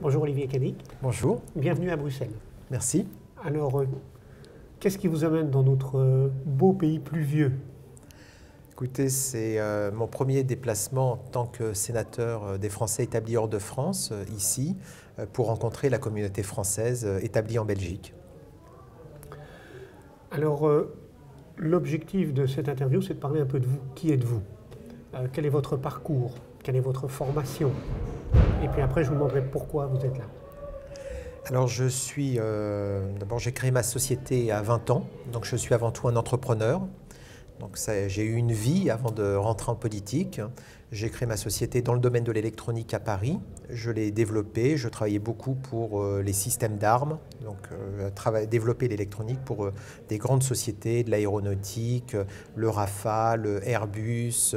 Bonjour Olivier Cady. Bonjour. Bienvenue à Bruxelles. Merci. Alors, qu'est-ce qui vous amène dans notre beau pays pluvieux? Écoutez, c'est mon premier déplacement en tant que sénateur des Français établis hors de France, ici, pour rencontrer la communauté française établie en Belgique. Alors, l'objectif de cette interview, c'est de parler un peu de vous. Qui êtes-vous? Quel est votre parcours? Quelle est votre formation? Et puis après, je vous demanderai pourquoi vous êtes là. Alors, d'abord, j'ai créé ma société à 20 ans, donc je suis avant tout un entrepreneur. Donc j'ai eu une vie avant de rentrer en politique. J'ai créé ma société dans le domaine de l'électronique à Paris. Je l'ai développée. Je travaillais beaucoup pour les systèmes d'armes, donc développer l'électronique pour des grandes sociétés de l'aéronautique, le Rafale, Airbus,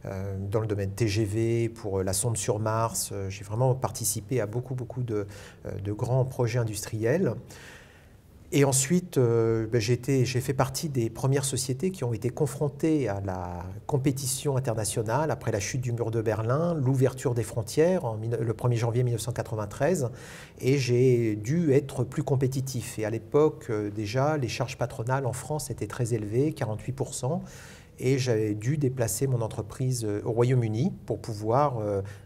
dans le domaine TGV, pour la sonde sur Mars. J'ai vraiment participé à beaucoup de grands projets industriels. Et ensuite, j'ai fait partie des premières sociétés qui ont été confrontées à la compétition internationale après la chute du mur de Berlin, l'ouverture des frontières le 1er janvier 1993, et j'ai dû être plus compétitif. Et à l'époque, déjà, les charges patronales en France étaient très élevées, 48%. Et j'avais dû déplacer mon entreprise au Royaume-Uni pour pouvoir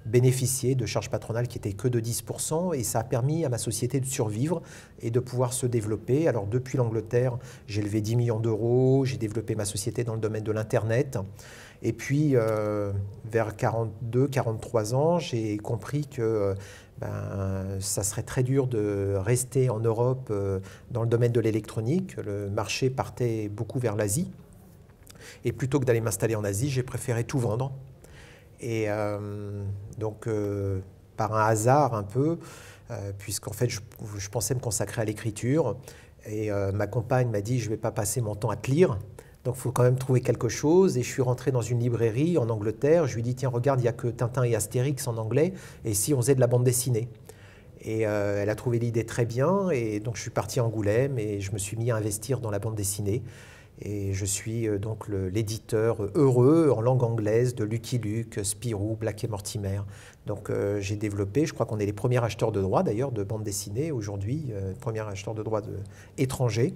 bénéficier de charges patronales qui étaient que de 10%. Et ça a permis à ma société de survivre et de pouvoir se développer. Alors depuis l'Angleterre, j'ai levé 10 millions d'euros, j'ai développé ma société dans le domaine de l'Internet. Et puis vers 42-43 ans, j'ai compris que ça serait très dur de rester en Europe dans le domaine de l'électronique. Le marché partait beaucoup vers l'Asie. Et plutôt que d'aller m'installer en Asie, j'ai préféré tout vendre. Et donc, par un hasard un peu, puisqu'en fait, je pensais me consacrer à l'écriture. Et ma compagne m'a dit, je ne vais pas passer mon temps à te lire. Donc, il faut quand même trouver quelque chose. Et je suis rentré dans une librairie en Angleterre. Je lui ai dit, tiens, regarde, il n'y a que Tintin et Astérix en anglais. Et si on faisait de la bande dessinée? Et elle a trouvé l'idée très bien. Et donc, je suis parti à Angoulême et je me suis mis à investir dans la bande dessinée. Et je suis donc l'éditeur heureux en langue anglaise de Lucky Luke, Spirou, Black et Mortimer. Donc j'ai développé, je crois qu'on est les premiers acheteurs de droits d'ailleurs de bande dessinée aujourd'hui, premiers acheteurs de droits étrangers.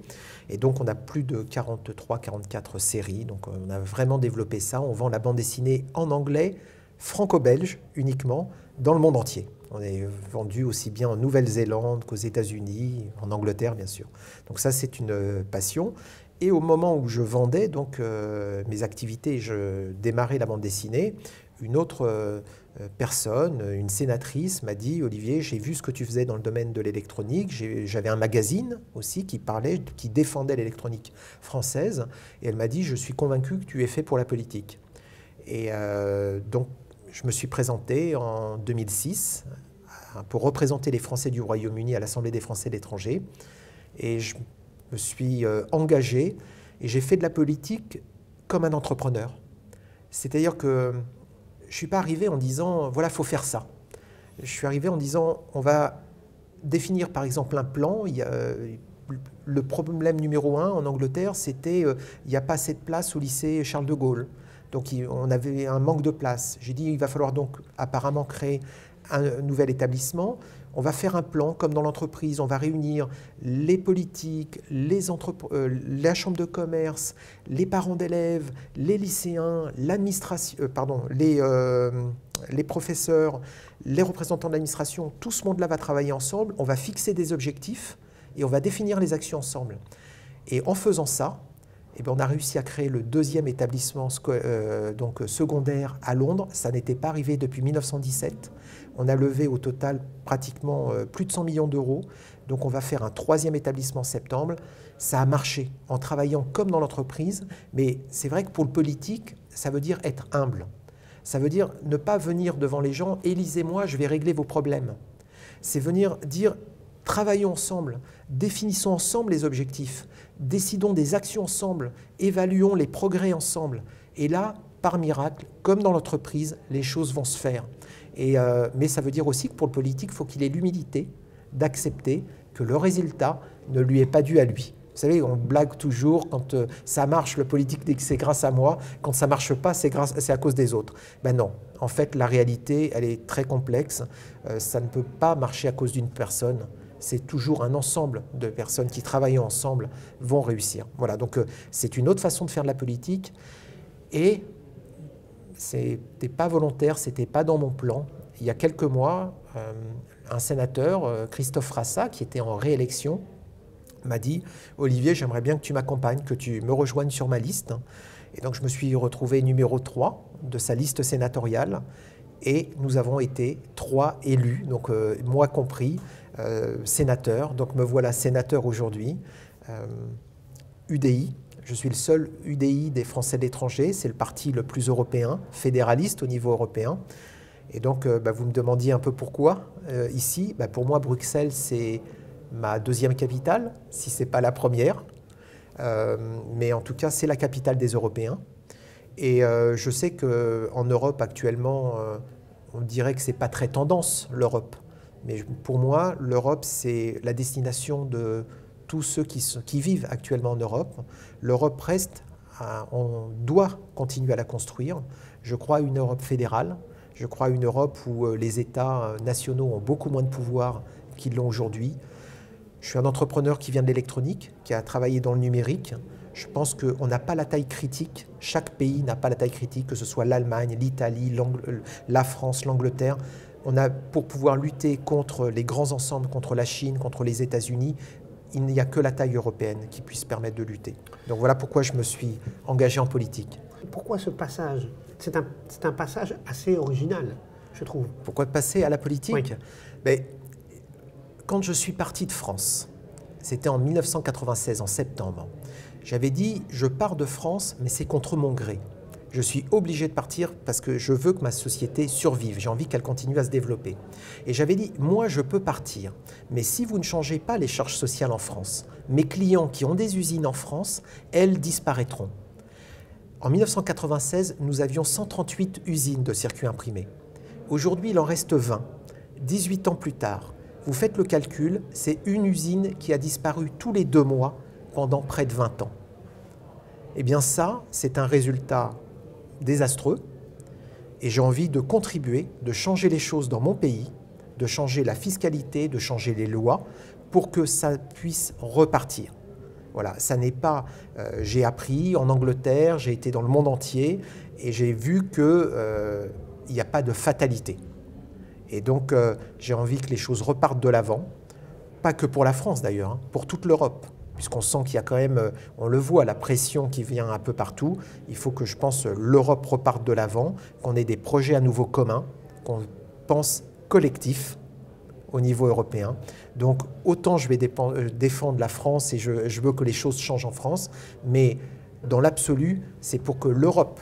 Et donc on a plus de 43-44 séries, donc on a vraiment développé ça. On vend la bande dessinée en anglais, franco-belge uniquement, dans le monde entier. On est vendu aussi bien en Nouvelle-Zélande qu'aux États-Unis, en Angleterre bien sûr. Donc ça c'est une passion. Et au moment où je vendais donc, mes activités, je démarrais la bande dessinée, une autre personne, une sénatrice, m'a dit « Olivier, j'ai vu ce que tu faisais dans le domaine de l'électronique. J'avais un magazine aussi qui défendait l'électronique française. Et elle m'a dit « Je suis convaincu que tu es fait pour la politique. » Et donc, je me suis présenté en 2006 pour représenter les Français du Royaume-Uni à l'Assemblée des Français de l'étranger. Et je me suis engagé et j'ai fait de la politique comme un entrepreneur. C'est-à-dire que je ne suis pas arrivé en disant « voilà, il faut faire ça ». Je suis arrivé en disant « on va définir par exemple un plan ». Le problème numéro 1 en Angleterre, c'était il n'y a pas assez de place au lycée Charles de Gaulle. Donc on avait un manque de place. J'ai dit il va falloir donc apparemment créer un nouvel établissement. On va faire un plan comme dans l'entreprise, on va réunir les politiques, la chambre de commerce, les parents d'élèves, les lycéens, l'administration, les professeurs, les représentants de l'administration. Tout ce monde-là va travailler ensemble, on va fixer des objectifs et on va définir les actions ensemble. Et en faisant ça, eh bien, on a réussi à créer le deuxième établissement donc secondaire à Londres. Ça n'était pas arrivé depuis 1917. On a levé au total pratiquement plus de 100 millions d'euros. Donc on va faire un troisième établissement en septembre. Ça a marché en travaillant comme dans l'entreprise. Mais c'est vrai que pour le politique, ça veut dire être humble. Ça veut dire ne pas venir devant les gens « élisez-moi, je vais régler vos problèmes ». C'est venir dire « travaillons ensemble, définissons ensemble les objectifs, décidons des actions ensemble, évaluons les progrès ensemble ». Et là, par miracle, comme dans l'entreprise, les choses vont se faire. Mais ça veut dire aussi que pour le politique, il faut qu'il ait l'humilité d'accepter que le résultat ne lui est pas dû à lui. Vous savez, on blague toujours, quand ça marche, le politique dit que c'est grâce à moi, quand ça ne marche pas, c'est à cause des autres. Ben non, en fait, la réalité, elle est très complexe. Ça ne peut pas marcher à cause d'une personne. C'est toujours un ensemble de personnes qui, travaillant ensemble, vont réussir. Voilà, donc c'est une autre façon de faire de la politique. Et ce n'était pas volontaire, ce n'était pas dans mon plan. Il y a quelques mois, un sénateur, Christophe Rassa, qui était en réélection, m'a dit « Olivier, j'aimerais bien que tu m'accompagnes, que tu me rejoignes sur ma liste ». Et donc je me suis retrouvé numéro 3 de sa liste sénatoriale et nous avons été 3 élus, donc moi compris, sénateur. Donc me voilà sénateur aujourd'hui. UDI, je suis le seul UDI des Français de l'étranger, c'est le parti le plus européen, fédéraliste au niveau européen. Et donc vous me demandiez un peu pourquoi ici. Pour moi, Bruxelles, c'est ma deuxième capitale, si ce n'est pas la première. Mais en tout cas, c'est la capitale des Européens. Et je sais qu'en Europe, actuellement, on dirait que ce n'est pas très tendance, l'Europe. Mais pour moi, l'Europe, c'est la destination de tous ceux qui vivent actuellement en Europe. L'Europe reste, on doit continuer à la construire. Je crois à une Europe fédérale. Je crois à une Europe où les États nationaux ont beaucoup moins de pouvoir qu'ils l'ont aujourd'hui. Je suis un entrepreneur qui vient de l'électronique, qui a travaillé dans le numérique. Je pense qu'on n'a pas la taille critique. Chaque pays n'a pas la taille critique, que ce soit l'Allemagne, l'Italie, la France, l'Angleterre. Pour pouvoir lutter contre les grands ensembles, contre la Chine, contre les États-Unis, il n'y a que la taille européenne qui puisse permettre de lutter. Donc voilà pourquoi je me suis engagé en politique. Pourquoi ce passage? C'est un passage assez original, je trouve. Pourquoi passer à la politique? Oui. Mais, quand je suis parti de France, c'était en 1996, en septembre, j'avais dit « je pars de France, mais c'est contre mon gré. Je suis obligé de partir parce que je veux que ma société survive, j'ai envie qu'elle continue à se développer. » Et j'avais dit « moi, je peux partir, mais si vous ne changez pas les charges sociales en France, mes clients qui ont des usines en France, elles disparaîtront. » En 1996, nous avions 138 usines de circuits imprimés. Aujourd'hui, il en reste 20. 18 ans plus tard, vous faites le calcul, c'est une usine qui a disparu tous les 2 mois pendant près de 20 ans. Eh bien ça, c'est un résultat désastreux et j'ai envie de contribuer, de changer les choses dans mon pays, de changer la fiscalité, de changer les lois pour que ça puisse repartir. Voilà, ça n'est pas... j'ai appris en Angleterre, j'ai été dans le monde entier et j'ai vu qu'il n'y a pas de fatalité. Et donc, j'ai envie que les choses repartent de l'avant, pas que pour la France d'ailleurs, hein, pour toute l'Europe, puisqu'on sent qu'il y a quand même, on le voit, la pression qui vient un peu partout. Il faut que, je pense, l'Europe reparte de l'avant, qu'on ait des projets à nouveau communs, qu'on pense collectif au niveau européen. Donc, autant je vais défendre la France et je veux que les choses changent en France, mais dans l'absolu, c'est pour que l'Europe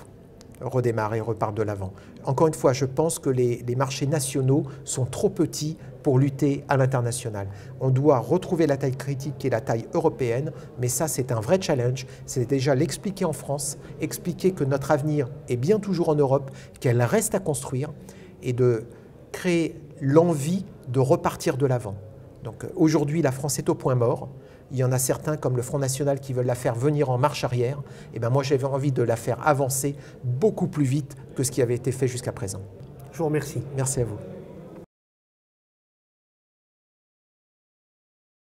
redémarre et repart de l'avant. Encore une fois, je pense que les marchés nationaux sont trop petits pour lutter à l'international. On doit retrouver la taille critique qui est la taille européenne, mais ça c'est un vrai challenge. C'est déjà l'expliquer en France, expliquer que notre avenir est bien toujours en Europe, qu'elle reste à construire et de créer l'envie de repartir de l'avant. Donc aujourd'hui, la France est au point mort. Il y en a certains, comme le Front National, qui veulent la faire venir en marche arrière. Et bien moi, j'avais envie de la faire avancer beaucoup plus vite que ce qui avait été fait jusqu'à présent. Je vous remercie. Merci à vous.